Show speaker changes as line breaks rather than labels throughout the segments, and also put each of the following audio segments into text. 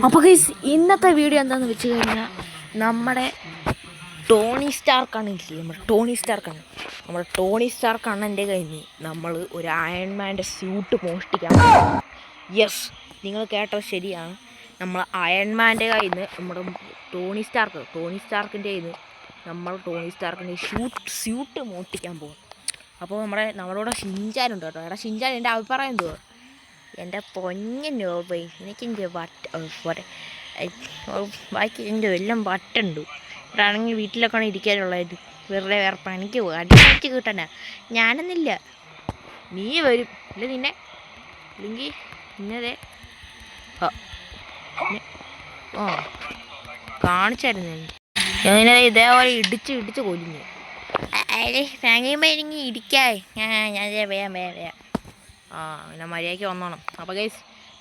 അപ്പോൾ ഗൈസ് ഇന്നത്തെ വീഡിയോ എന്താണെന്ന് വെച്ച് കഴിഞ്ഞാൽ നമ്മുടെ ടോണി സ്റ്റാർക്ക് അണ്ണനില്ലേ, നമ്മുടെ ടോണി സ്റ്റാർക്ക് അണ്ണൻ്റെ കയ്യിൽ നിന്ന് നമ്മൾ ഒരു അയൺമാൻ്റെ സ്യൂട്ട് മോഷ്ടിക്കാൻ. യെസ്, നിങ്ങൾ കേട്ടത് ശരിയാണ്. നമ്മൾ അയൺമാൻ്റെ കയ്യിൽ നിന്ന് നമ്മുടെ ടോണി സ്റ്റാർക്കിൻ്റെ കയ്യിൽ നിന്ന് നമ്മൾ ടോണി സ്റ്റാർക്കിൻ്റെ സ്യൂട്ട് മോഷ്ടിക്കാൻ പോകും. അപ്പോൾ നമ്മളോട് ഷിൻചാനുണ്ട് കേട്ടോ. എടാ ഷിൻചാൻ, എൻ്റെ അഭിപ്രായം എന്തുവാ? എൻ്റെ പൊന്നോ പോയി എനിക്കെൻ്റെ ബാക്കി എൻ്റെ എല്ലാം വട്ടുണ്ട്. ഇവിടെ ആണെങ്കിൽ വീട്ടിലൊക്കെ ഇരിക്കാനുള്ളതായിട്ട് വേറെ പണിക്ക് പോകുക, അടിച്ച് കിട്ടാനാ. ഞാനെന്നില്ല, നീ വരും ഇല്ല നിന്നെ, അല്ലെങ്കിൽ ഇന്നതെ കാണിച്ചായിരുന്നു ഞാനിനെ ഇതേപോലെ ഇടിച്ച് കൊല്ലുന്നു. അതെ ഫാങ്ങിയുമ്പോൾ എനിക്ക് ഇടിക്കാതെ ഞാൻ വേഗം പിന്നെ മര്യാദയ്ക്ക് വന്നോണം. അപ്പോൾ ഗൈസ്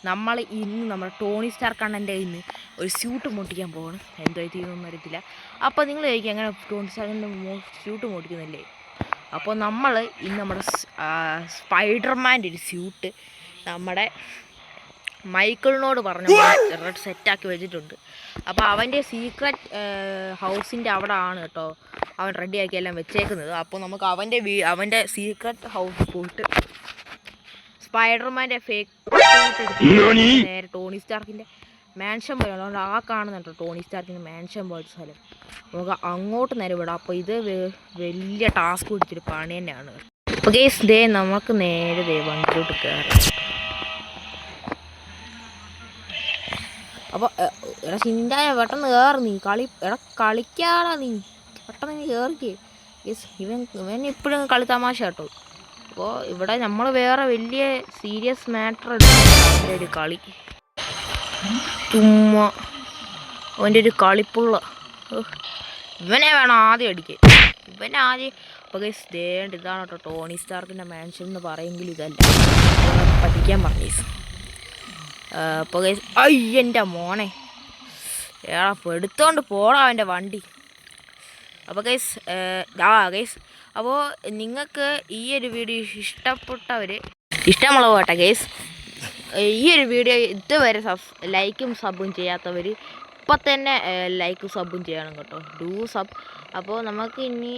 നമ്മൾ ഇന്ന് നമ്മുടെ ടോണി സ്റ്റാർക്ക് അണ്ണൻ്റെ കയ്യിൽ നിന്ന് ഒരു സ്യൂട്ട് മോട്ടിക്കാൻ പോകണം. എന്തായി തീരുന്നൊന്നും അറിയത്തില്ല. അപ്പോൾ നിങ്ങൾ ചോദിക്കും എങ്ങനെ ടോണി സ്റ്റാർക്കിൻ്റെ സ്യൂട്ട് മോട്ടിക്കുന്നില്ലേ? അപ്പോൾ നമ്മൾ ഇന്ന് നമ്മുടെ സ്പൈഡർമാൻ്റെ ഒരു സ്യൂട്ട് നമ്മുടെ മൈക്കിളിനോട് പറഞ്ഞ് സെറ്റാക്കി വെച്ചിട്ടുണ്ട്. അപ്പോൾ അവൻ്റെ സീക്രട്ട് ഹൗസിൻ്റെ അവിടെ ആണ് കേട്ടോ അവൻ റെഡിയാക്കി എല്ലാം വെച്ചേക്കുന്നത്. അപ്പോൾ നമുക്ക് അവൻ്റെ സീക്രട്ട് ഹൗസ് പോയിട്ട് സ്പൈഡർമാൻ്റെ ഫേക്ക് നേരെ ടോണി സ്റ്റാർക്കിൻ്റെ മാൻഷൻ പോലെ, അതുകൊണ്ട് ആ കാണുന്നുണ്ടോ ടോണി സ്റ്റാർക്കിൻ്റെ മാൻഷൻ പോലത്തെ സ്ഥലം, നമുക്ക് അങ്ങോട്ട് നേരെ വിടാം. അപ്പോൾ ഇത് വലിയ ടാസ്ക് പിടിച്ചൊരു പണി തന്നെയാണ്. അപ്പോൾ ഗേസ് നമുക്ക് നേരെ വണ്ടിയിലോട്ട് കയറാം. അപ്പോൾ എടാ ചിന്തായ പെട്ടെന്ന് കയറി, നീ കളിക്കാടാ, നീ പെട്ടെന്ന് നീ കയറിക്കേ. യെസ്, ഇവൻ ഇപ്പോഴും കളി തമാശ കേട്ടോ. അപ്പോൾ ഇവിടെ നമ്മൾ വേറെ വലിയ സീരിയസ് മാറ്റർ എടുക്കുന്ന ഒരു കളി, ചുമ്മാ അവൻ്റെ ഒരു കളിപ്പുള്ള ഇവനെ വേണം ആദ്യം അടിക്കാൻ, ഇവനെ ആദ്യം. അപ്പോൾ ഗൈസ് ഇതാണ് കേട്ടോ ടോണി സ്റ്റാർക്കിൻ്റെ മാൻഷൻ എന്ന് പറയുമെങ്കിൽ ഇതല്ല, പഠിക്കാൻ പറഞ്ഞു. അപ്പോൾ ഗൈസ് എൻ്റെ മോനെ ഏടാ എടുത്തോണ്ട് പോടാ അവൻ്റെ വണ്ടി. അപ്പോൾ ഗൈസ് അപ്പോൾ നിങ്ങൾക്ക് ഈ ഒരു വീഡിയോ ഇഷ്ടമുള്ള പോട്ടെ ഗൈസ്. ഈ ഒരു വീഡിയോ ഇതുവരെ ലൈക്കും സബും ചെയ്യാത്തവർ ഇപ്പം തന്നെ ലൈക്കും സബും ചെയ്യണം കേട്ടോ, ഡൂ സബ്. അപ്പോൾ നമുക്കിനി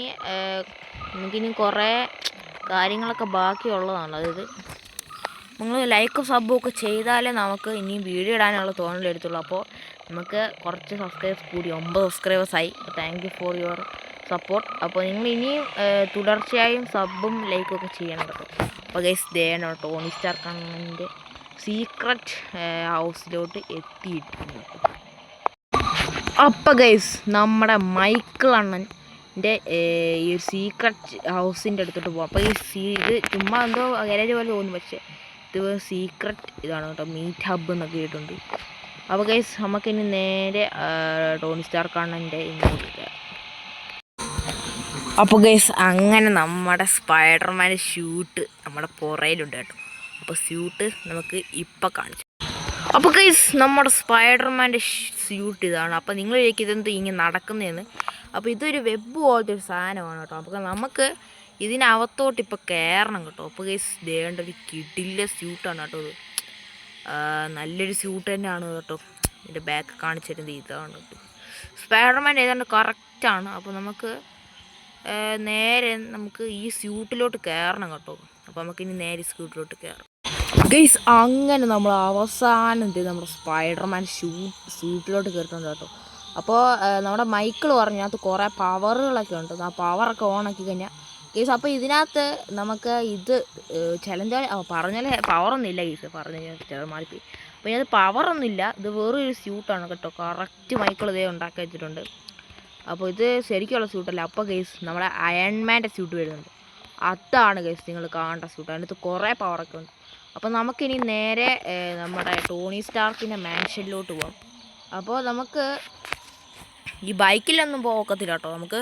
കുറേ കാര്യങ്ങളൊക്കെ ബാക്കിയുള്ളതാണ്. അതായത് നിങ്ങൾ ലൈക്കും സബും ഒക്കെ ചെയ്താലേ നമുക്ക് ഇനിയും വീഡിയോ ഇടാനുള്ള തോന്നലെടുത്തുള്ളൂ. അപ്പോൾ നമുക്ക് കുറച്ച് സബ്സ്ക്രൈബേഴ്സ് കൂടി, 9 സബ്സ്ക്രൈബേഴ്സായി. Thank you for your support. അപ്പോൾ നിങ്ങൾ ഇനിയും തുടർച്ചയായും സബും ലൈക്കും ഒക്കെ ചെയ്യണം കേട്ടോ. അപ്പോൾ ഗൈസ് ദേണോ ടോണി സ്റ്റാർക്ക് അണ്ണൻ്റെ സീക്രട്ട് ഹൗസിലോട്ട് എത്തിയിട്ടുണ്ട്. അപ്പോൾ ഗൈസ് നമ്മുടെ മൈക്കിൾ അണ്ണൻ്റെ ഈ ഒരു സീക്രട്ട് ഹൗസിൻ്റെ അടുത്തോട്ട് പോകാം. അപ്പോൾ ഇത് ചുമ്മാ എന്തോ ഗാരേജ് പോലെ തോന്നും, പക്ഷേ ഇത് സീക്രട്ട് ഇതാണ് കേട്ടോ, മീറ്റ് ഹബ്ബ് എന്നൊക്കെ കേട്ടിട്ടുണ്ട്. അപ്പോൾ ഗൈസ് നമുക്കിനി നേരെ ടോണി സ്റ്റാർക്ക് അണ്ണൻ്റെ ഇങ്ങോട്ട് കയറാം. അപ്പോൾ ഗൈസ് അങ്ങനെ നമ്മുടെ സ്പൈഡർമാൻ്റെ സ്യൂട്ട് നമ്മുടെ പുറയിലുണ്ട് കേട്ടോ. അപ്പോൾ സ്യൂട്ട് നമുക്ക് ഇപ്പം കാണിച്ചു. അപ്പോൾ ഗൈസ് നമ്മുടെ സ്പൈഡർമാൻ്റെ സ്യൂട്ട് ഇതാണ്. അപ്പോൾ നിങ്ങൾ ചോദിക്കും ഇതെന്ത് ഇങ്ങനെ നടക്കുന്നതെന്ന്. അപ്പോൾ ഇതൊരു വെബ് പോലത്തെ ഒരു സാധനമാണ് കേട്ടോ. അപ്പോൾ നമുക്ക് ഇതിനകത്തോട്ട് ഇപ്പോൾ കയറണം കേട്ടോ. അപ്പോൾ ഗൈസ് ദേണ്ട ഒരു കിടില സ്യൂട്ടാണ് കേട്ടോ. ഇത് നല്ലൊരു സ്യൂട്ട് തന്നെയാണ് കേട്ടോ. ഇതിൻ്റെ ബാക്ക് കാണിച്ചിരുന്നത് ഇതാണ് കേട്ടോ. സ്പൈഡർമാൻ ഏതാണ്ട് കറക്റ്റാണ്. അപ്പോൾ നമുക്ക് ഈ സ്യൂട്ടിലോട്ട് കയറണം കേട്ടോ. അപ്പോൾ നമുക്കിനി നേരെ സ്യൂട്ടിലോട്ട് കയറാം ഗൈസ്. അങ്ങനെ നമ്മൾ അവസാനം നമ്മുടെ സ്പൈഡർമാൻ സ്യൂട്ടിലോട്ട് കയറിയിട്ടുണ്ട് കേട്ടോ. അപ്പോൾ നമ്മുടെ മൈക്കിൾ പറഞ്ഞു അതിനകത്ത് കുറേ പവറുകളൊക്കെ ഉണ്ട്. ആ പവറൊക്കെ ഓണാക്കി കഴിഞ്ഞാൽ ഗൈസ് അപ്പോൾ ഇതിനകത്ത് നമുക്ക് ഇത് ചലഞ്ച് പറഞ്ഞാൽ പവറൊന്നുമില്ല ഗൈസ്, പറഞ്ഞ മാറിപ്പോയി. അപ്പോൾ ഇതിനകത്ത് പവറൊന്നുമില്ല, ഇത് വേറൊരു സ്യൂട്ടാണ് കേട്ടോ. കറക്റ്റ് മൈക്കിൾ ഇതേ ഉണ്ടാക്കി വെച്ചിട്ടുണ്ട്. അപ്പോൾ ഇത് ശരിക്കുള്ള സ്യൂട്ടല്ല. അപ്പോൾ ഗൈസ് നമ്മുടെ അയൺമാൻ്റെ സ്യൂട്ട് വരുന്നുണ്ട്, അതാണ് ഗൈസ് നിങ്ങൾ കാണേണ്ട സ്യൂട്ട്. അതിനകത്ത് കുറേ പവറൊക്കെ ഉണ്ട്. അപ്പോൾ നമുക്കിനി നേരെ നമ്മുടെ ടോണി സ്റ്റാർക്കിൻ്റെ മാൻഷനിലോട്ട് പോകാം. അപ്പോൾ നമുക്ക് ഈ ബൈക്കിലൊന്നും പോകത്തില്ല കേട്ടോ. നമുക്ക്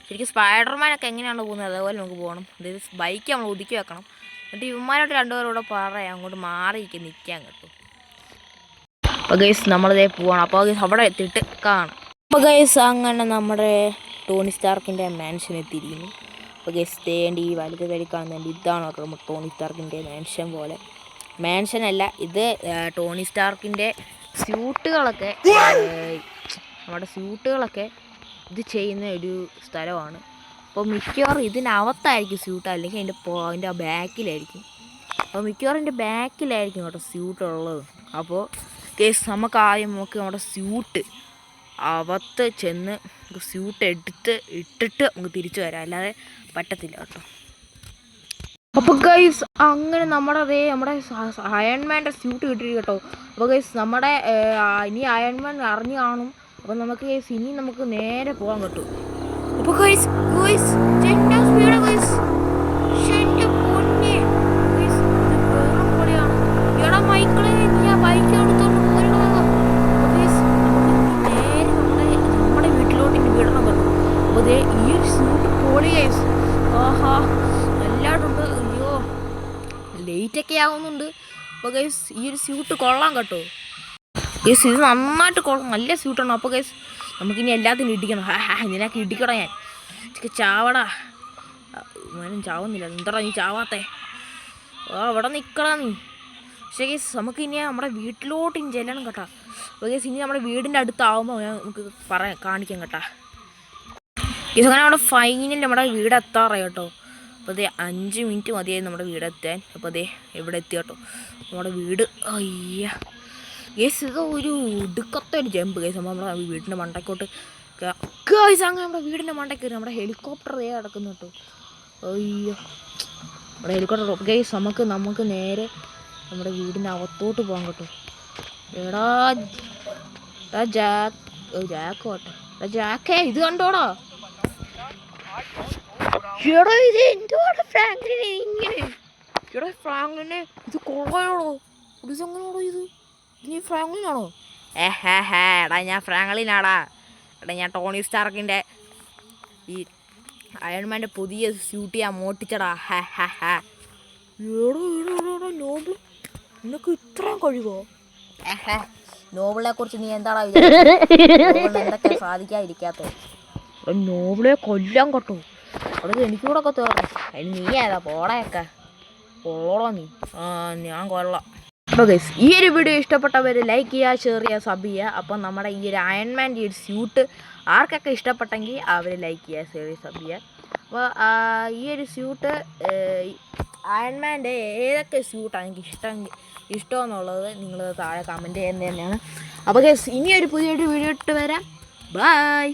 ശരിക്കും സ്പൈഡർമാനൊക്കെ എങ്ങനെയാണ് പോകുന്നത് അതേപോലെ നമുക്ക് പോകണം. അതായത് ബൈക്ക് നമ്മൾ ഒതുക്കി വെക്കണം. എന്നിട്ട് ഇവന്മാരോട്ട് രണ്ടുപേരോടെ പറയാം അങ്ങോട്ട് മാറിയിരിക്കും നിൽക്കാൻ കേട്ടോ. അപ്പോൾ ഗൈസ് നമ്മളിതേ പോവാണ്. അപ്പോൾ ഗൈസ് അവിടെ എത്തിയിട്ട് കാണാം. അപ്പോൾ ഗൈസ് അങ്ങനെ നമ്മുടെ ടോണി സ്റ്റാർക്കിൻ്റെ മാൻഷൻ എത്തിയിരിക്കുന്നു. അപ്പോൾ ഗൈസ് തേണ്ടി ഈ വലുത് തടി കാണുന്നുണ്ട്, ഇതാണ് കേട്ടോ നമ്മുടെ ടോണി സ്റ്റാർക്കിൻ്റെ മാൻഷൻ പോലെ. മാൻഷൻ അല്ല, ഇത് ടോണി സ്റ്റാർക്കിൻ്റെ സ്യൂട്ടുകളൊക്കെ നമ്മുടെ സ്യൂട്ടുകളൊക്കെ ഇത് ചെയ്യുന്ന ഒരു സ്ഥലമാണ്. അപ്പോൾ മിക്കവാറും ഇതിനകത്തായിരിക്കും സ്യൂട്ട്, അല്ലെങ്കിൽ അതിൻ്റെ ബാക്കിലായിരിക്കും. അപ്പോൾ മിക്കവാറും എൻ്റെ ബാക്കിലായിരിക്കും കേട്ടോ സ്യൂട്ടുള്ളത്. അപ്പോൾ കേസ് നമുക്ക് ആദ്യം നോക്കി നമ്മുടെ സ്യൂട്ട് അകത്ത് ചെന്ന് സ്യൂട്ട് ഇട്ടിട്ട് നമുക്ക് തിരിച്ചു വരാം, അല്ലാതെ പറ്റത്തില്ല കേട്ടോ. അപ്പോൾ ഗൈസ് അങ്ങനെ നമ്മുടെ അയൺമാൻ്റെ സ്യൂട്ട് കിട്ടിയിട്ട് കേട്ടോ. അപ്പോൾ ഗൈസ് നമ്മുടെ ഇനി അയൺമാൻ അറിഞ്ഞു കാണും. അപ്പോൾ നമുക്ക് ഗൈസ് ഇനി നമുക്ക് നേരെ പോകാൻ കിട്ടും. അപ്പോൾ ഗൈസ് സ്പീഡ് ഗൈസ് മൈക്കിളെ നീ ആ ബൈക്ക് എടുത്തോണ്ട് നേരെ നമ്മുടെ വീട്ടിലോട്ട് ഇനി വിടണം കേട്ടോ. അപ്പോൾ ദേ ഈ ഒരു സ്യൂട്ട് പൊളി ഗൈസ്. ആഹാ നല്ലതായിട്ടുണ്ട്. അയ്യോ ലേറ്റൊക്കെ ആവുന്നുണ്ട്. അപ്പോൾ ഗൈസ് ഈ ഒരു സ്യൂട്ട് കൊള്ളാം കേട്ടോ. ഗൈസ് ഇത് നന്നായിട്ട് കൊള്ളാം, നല്ല സ്യൂട്ടാണ്. അപ്പോൾ ഗൈസ് നമുക്കിനി എല്ലാത്തിനും ഇടിക്കണം. നിനക്ക് ഇടിക്കടാ ഞാൻ ചാവടാ. ഞാനും ചാവുന്നില്ല, എന്താടാ നീ ചാവാത്തേ? അവിടെ നിൽക്കടാ നീ. പക്ഷേ ഗൈസ് നമുക്കിനി നമ്മുടെ വീട്ടിലോട്ട് ഇനി ചെല്ലണം കേട്ടോ. അപ്പോൾ ഗൈസ് ഇനി നമ്മുടെ വീടിൻ്റെ അടുത്താവുമ്പോൾ നമുക്ക് കാണിക്കാം കേട്ടോ. ഗൈസ് അങ്ങനെ നമ്മുടെ ഫൈനൽ നമ്മുടെ വീട് എത്താറായി കേട്ടോ. അപ്പോൾ അതേ 5 മിനിറ്റ് മതിയായി നമ്മുടെ വീടെത്താൻ. അപ്പോൾ അതേ ഇവിടെ എത്തി കേട്ടോ നമ്മുടെ വീട്. അയ്യ ഗൈസ് ഇത് ഒരു ഒടുക്കത്തെ ഒരു ജമ്പ് ഗൈസ്. നമ്മുടെ വീടിൻ്റെ മണ്ടയ്ക്കോട്ട് ഗൈസ് അങ്ങനെ നമ്മുടെ വീടിൻ്റെ മണ്ടയ്ക്ക് വരും. നമ്മുടെ ഹെലികോപ്റ്റർ കിടക്കുന്നു കേട്ടോ. അയ്യോ നമ്മുടെ ഹെലികോപ്റ്റർ ഗൈസ്. നമുക്ക് നേരെ നമ്മുടെ വീടിൻ്റെ അകത്തോട്ട് പോകാൻ കേട്ടോ. എടാ ജാക്കോട്ടെ ജാക്കേ ഇത് കണ്ടോടാ. എടാ ഇത് എന്തുവാണ് ഫ്രാങ്ക്ലിനെ ഇങ്ങനെ? എടാ ഫ്രാങ്ക്ലിനെ ഇത് കൊള്ളായോടോ. ഇതെങ്ങനെയാണോ ഇത്? നീ ഫ്രാങ്ക്ലിനാണോ? എടാ ഞാൻ ഫ്രാങ്ക്ലിനാടാ. എടാ ഞാൻ ടോണി സ്റ്റാർക്കിൻ്റെ ഈ അയൺമാൻ്റെ പുതിയ സ്യൂട്ട് ഞാൻ മോട്ടിച്ചടാ. എടോ നോബിൾ നിനക്ക് ഇത്രയും കഴിവോ? നോബിളിനെ കുറിച്ച് നീ എന്താടാ എന്തൊക്കെ സാധിക്കാതിരിക്കാത്ത? നോബിളെ കൊല്ലാൻ കേട്ടോ. അത് എനിക്കൂടെ ഒക്കെ തോന്നും. അതിന് നീ ഏതാ പോടയൊക്കെ കൊള്ളോളോ നീ. ഞാൻ കൊള്ളാം. അപ്പോൾ ഗൈസ് ഈ ഒരു വീഡിയോ ഇഷ്ടപ്പെട്ടവർ ലൈക്ക് ചെയ്യുക, ഷെയർ ചെയ്യുക, സബ് ചെയ്യുക. അപ്പം നമ്മുടെ ഈ ഒരു അയൺമാൻ്റെ ഈ ഒരു സ്യൂട്ട് ആർക്കൊക്കെ ഇഷ്ടപ്പെട്ടെങ്കിൽ അവർ ലൈക്ക് ചെയ്യുക, ഷെയർ ചെയ്യുക, സബ് ചെയ്യുക. അപ്പോൾ ഈ ഒരു സ്യൂട്ട് അയൺമാൻ്റെ ഏതൊക്കെ സ്യൂട്ടാണ് എനിക്ക് ഇഷ്ടമെന്നുള്ളത് നിങ്ങൾ താഴെ കമൻറ്റ് ചെയ്യുന്നത് തന്നെയാണ്. അപ്പോൾ ഗൈസ് ഇനിയൊരു പുതിയൊരു വീഡിയോ ഇട്ട് വരാം. ബൈ.